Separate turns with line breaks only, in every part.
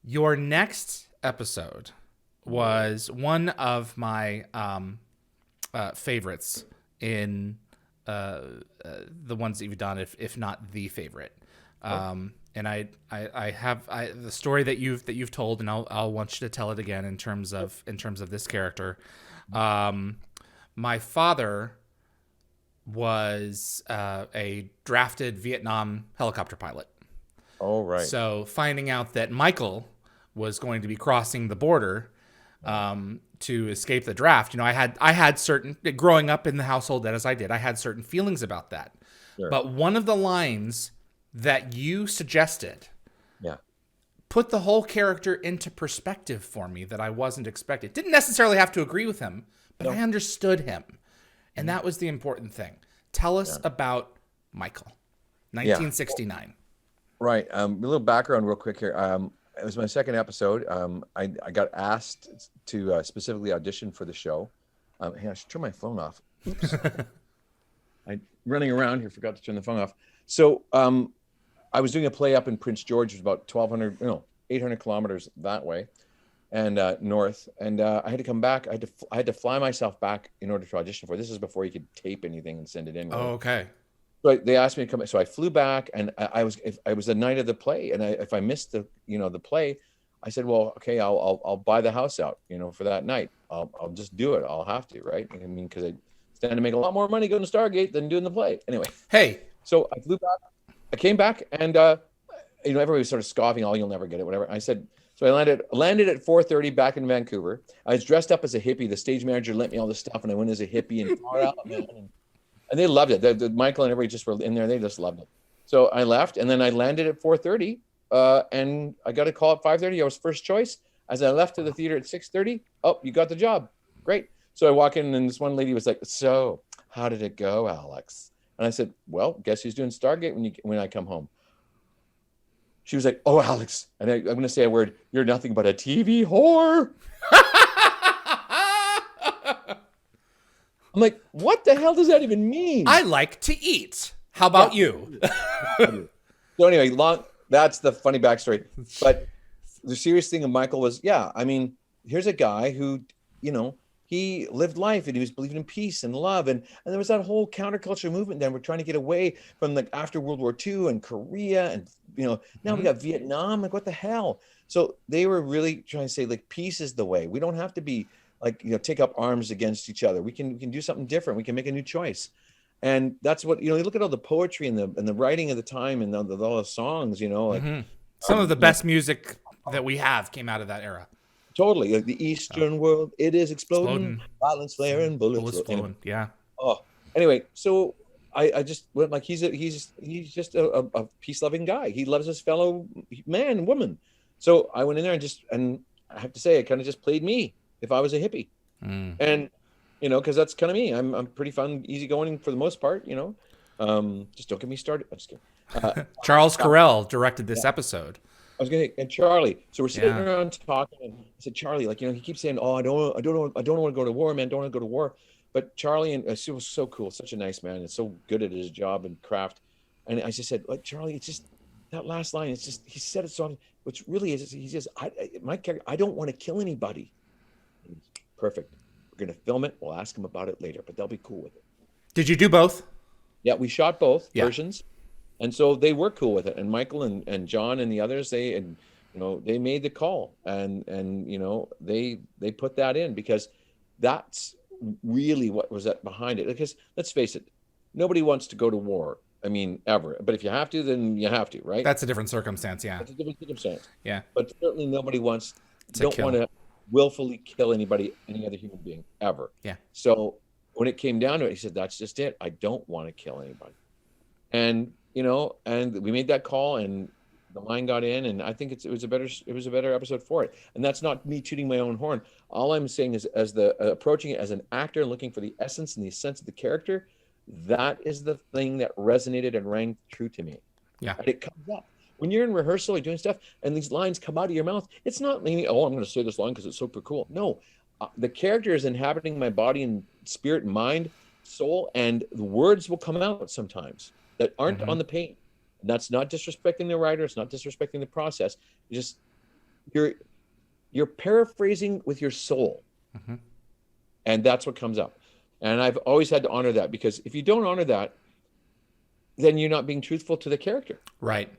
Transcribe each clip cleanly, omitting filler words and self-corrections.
Your next episode was one of my favorites in the ones that you've done, if not the favorite. And I have the story that you've told, and I'll want you to tell it again in terms of this character. My father was a drafted Vietnam helicopter pilot.
Oh, right.
So finding out that Michael was going to be crossing the border to escape the draft, I had certain, growing up in the household that as I did, I had certain feelings about that.
Sure.
But one of the lines that you suggested
Yeah.
put the whole character into perspective for me that I wasn't expecting. Didn't necessarily have to agree with him, but I understood him. And that was the important thing. Tell us about Michael, 1969.
Right. A little background real quick here. It was my second episode. I got asked to specifically audition for the show. Hey, I should turn my phone off. Oops. I running around here, forgot to turn the phone off. So I was doing a play up in Prince George, which was about 800 kilometers that way, and north. And I had to come back. I had to fly myself back in order to audition for it. This is before you could tape anything and send it in. Right?
Oh, okay.
So they asked me to come. So I flew back, and I was the night of the play, and if I missed the play, I said, well, okay, I'll buy the house out, for that night. I'll just do it. I'll have to, right? I mean, because I stand to make a lot more money going to Stargate than doing the play. Anyway.
Hey.
So I flew back. I came back, and everybody was sort of scoffing, "Oh, you'll never get it," whatever. I said. So I landed at 4:30 back in Vancouver. I was dressed up as a hippie. The stage manager lent me all this stuff, and I went as a hippie and far out, man. And they loved it. Michael and everybody just were in there. They just loved it. So I left, and then I landed at 4:30, and I got a call at 5:30. I was first choice. As I left to the theater at 6:30, oh, you got the job. Great. So I walk in, and this one lady was like, so how did it go, Alex? And I said, well, guess who's doing Stargate when I come home? She was like, oh, Alex. And I'm going to say a word. You're nothing but a TV whore. I'm like, what the hell does that even mean?
I like to eat. How about you?
So anyway, that's the funny backstory. But the serious thing of Michael was, here's a guy who, he lived life and he was believing in peace and love. And there was that whole counterculture movement. Then we're trying to get away from after World War II and Korea. And, now we got Vietnam. Like, what the hell? So they were really trying to say, peace is the way. We don't have to be take up arms against each other. We can do something different. We can make a new choice. And that's what, you look at all the poetry and the writing of the time and all the songs,
Some of the best music that we have came out of that era.
Totally. The Eastern world, it is exploding. Violence flaring, bullets
flowing. Yeah.
Oh, anyway, so I just went he's just a peace-loving guy. He loves his fellow man and woman. So I went in there and I have to say, it kind of just played me if I was a hippie. And, because that's kind of me. I'm pretty fun, easygoing for the most part, just don't get me started. I'm just kidding.
Charles Carell directed this episode.
I was going to, and Charlie. So we're sitting around talking, and I said, Charlie, he keeps saying, "Oh, I don't want to go to war, man. Don't want to go to war." But Charlie he was so cool, such a nice man, and so good at his job and craft. And I just said, Charlie, it's just that last line. It's just he said it so, which really is. He says, my character, I don't want to kill anybody. Perfect. We're going to film it. We'll ask him about it later, but they'll be cool with it.
Did you do both?
Yeah, we shot both versions. And so they were cool with it. And Michael and John and the others, they made the call and they put that in because that's really what was behind it. Because let's face it, nobody wants to go to war. I mean, ever. But if you have to, then you have to, right?
That's a different circumstance. Yeah.
That's a different circumstance.
Yeah.
But certainly nobody want to willfully kill any other human being ever.
Yeah.
So when it came down to it, he said, that's just it. I don't want to kill anybody. And and we made that call, and the line got in, and I think it was a better episode for it. And that's not me tooting my own horn. All I'm saying is, as approaching it as an actor, looking for the essence and the sense of the character, that is the thing that resonated and rang true to me.
Yeah,
and it comes up when you're in rehearsal or doing stuff, and these lines come out of your mouth. It's not meaning, oh, I'm going to say this line because it's super cool. No, the character is inhabiting my body and spirit, and mind, soul, and the words will come out sometimes that aren't on the page. And that's not disrespecting the writer. It's not disrespecting the process. It's just you're paraphrasing with your soul,
Mm-hmm.
and that's what comes up. And I've always had to honor that, because if you don't honor that, then you're not being truthful to the character.
Right.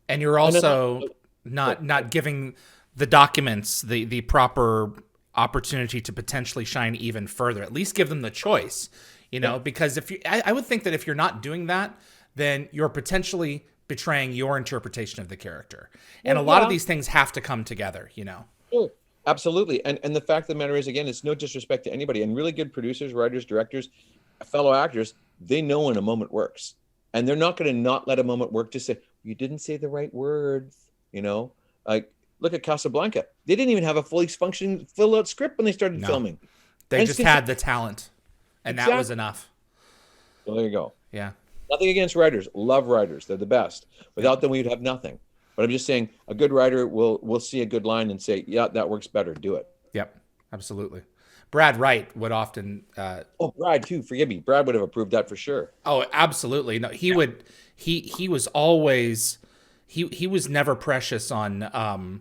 And you're
And then,
also not giving the documents the proper opportunity to potentially shine even further. At least give them the choice,
yeah,
because if you, I would think that if you're not doing that, then you're potentially betraying your interpretation of the character. And
well,
a lot of
yeah,
these things have to come together,
sure. Absolutely. And the fact of the matter is, again, it's no disrespect to anybody. And really good producers, writers, directors, fellow actors, they know when a moment works. And they're not going to not let a moment work to say, you didn't say the right words, Like, look at Casablanca. They didn't even have a fully functioning, filled out script when they started
No.
filming.
They
And
just had the talent, and that was
exactly.
enough.
So there you go.
Yeah.
Nothing against writers. Love writers. They're the best.
Yep.
Without them, we'd have nothing. But I'm just saying, a good writer will see a good line and say, yeah, that works better. Do it.
Yep. Absolutely. Brad Wright would often
Oh, Brad too. Forgive me. Brad would have approved that for sure.
oh, absolutely. No, he would. He was always he was never precious on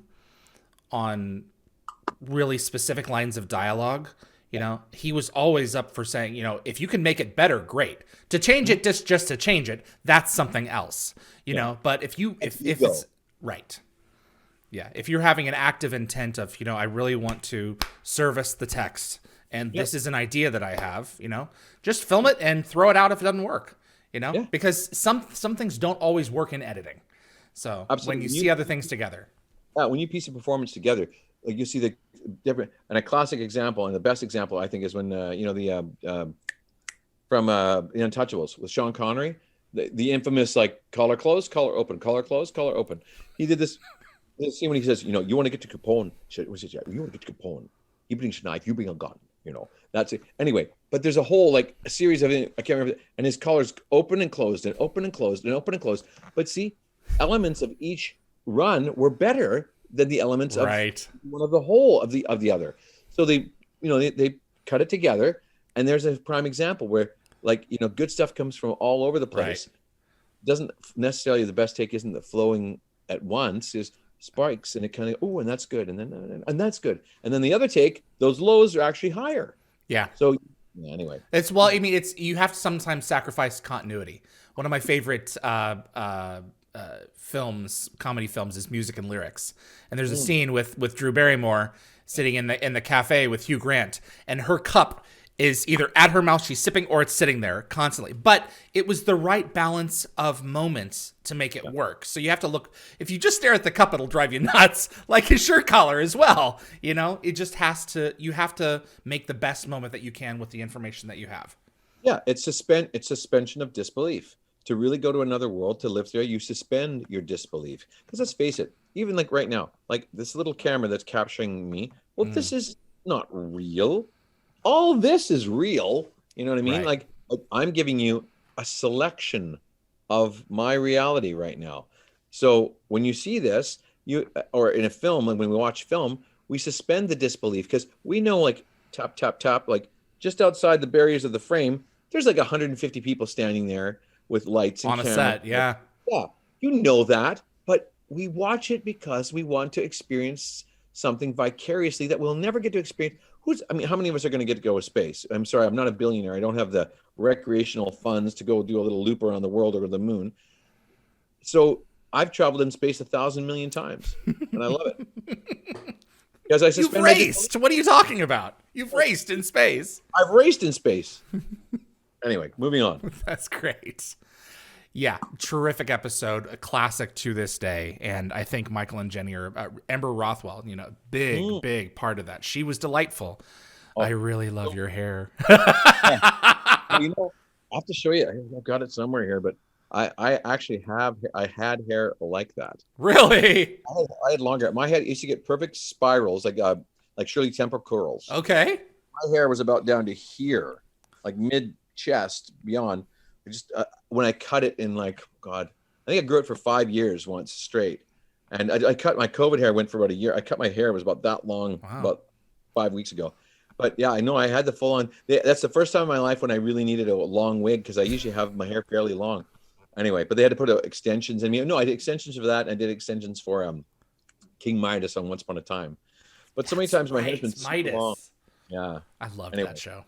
really specific lines of dialogue. He was always up for saying, if you can make it better, great. To change it just to change it, that's something else. But if
Ego.
it's right. Yeah, if you're having an active intent of, I really want to service the text, and
Yep.
this is an idea that I have, just film it and throw it out if it doesn't work,
Yeah.
because some things don't always work in editing. So when
Absolutely.
you see other things together.
Yeah, when you piece a performance together, like you see the different, and a classic example and the best example I think is when from The Untouchables with Sean Connery, the infamous like collar close, collar open, collar close, collar open. He did this scene when he says, you want to get to Capone. You want to get to Capone. He brings a knife, you bring a gun. That's it. Anyway, but there's a whole like a series of I can't remember, and his collar's open and closed and open and closed and open and closed. But see, elements of each run were better than the elements of
Right.
one of the whole of the other. So they cut it together, and there's a prime example where like good stuff comes from all over the place.
Right.
Doesn't necessarily the best take isn't the flowing at once, is spikes, and it kind of and that's good, and then and that's good, and then the other take, those lows are actually higher.
Yeah.
So anyway,
It's you have to sometimes sacrifice continuity. One of my favorite comedy films, is Music and Lyrics, and there's a scene with Drew Barrymore sitting in the cafe with Hugh Grant, and her cup is either at her mouth, she's sipping, or it's sitting there constantly. But it was the right balance of moments to make it work. So you have to look. If you just stare at the cup, it'll drive you nuts, like his shirt collar as well. It just has to. You have to make the best moment that you can with the information that you have.
yeah, it's suspension of disbelief. To really go to another world, to live there, you suspend your disbelief. Because let's face it, even like right now, like this little camera that's capturing me, well, this is not real. All this is real. You know what I mean?
Right.
Like I'm giving you a selection of my reality right now. So when you see this, or in a film, and when we watch film, we suspend the disbelief, because we know, like tap tap tap, like just outside the barriers of the frame, there's like 150 people standing there with lights and
On a
cameras.
set, yeah.
Yeah, that, but we watch it because we want to experience something vicariously that we'll never get to experience. How many of us are going to get to go to space? I'm sorry, I'm not a billionaire. I don't have the recreational funds to go do a little loop around the world or the moon. So I've traveled in space 1,000 million times, and I love it. Because
You've raced. What are you talking about? You've raced in space.
I've raced in space. Anyway, moving on.
That's great. Yeah, terrific episode, a classic to this day, and I think Michael and Jenny are Ember Rothwell. Big part of that. She was delightful. I really love your hair.
I have to show you. I've got it somewhere here, but I actually had hair like that.
Really?
I had longer. My head used to get perfect spirals, like Shirley Temple curls.
Okay.
My hair was about down to here, like mid chest beyond. When I cut it in I think I grew it for 5 years once straight, and I cut my COVID hair, went for about a year. I cut my hair, it was about that long, about 5 weeks ago. But yeah, I know I had the full on. That's the first time in my life when I really needed a long wig, because I usually have my hair fairly long. Anyway, but they had to put extensions in me. No, I did extensions for that, and I did extensions for King Midas on Once Upon a Time. But so many times my head's been so long.
Midas.
Yeah.
I loved
Anyway.
that show.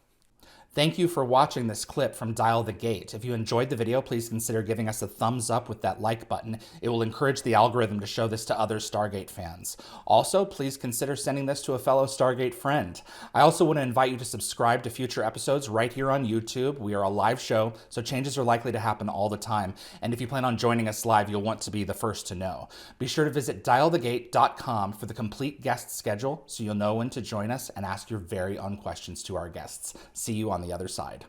Thank you for watching this clip from Dial the Gate. If you enjoyed the video, please consider giving us a thumbs up with that like button. It will encourage the algorithm to show this to other Stargate fans. Also, please consider sending this to a fellow Stargate friend. I also want to invite you to subscribe to future episodes right here on YouTube. We are a live show, so changes are likely to happen all the time. And if you plan on joining us live, you'll want to be the first to know. Be sure to visit dialthegate.com for the complete guest schedule so you'll know when to join us and ask your very own questions to our guests. See you on the other side.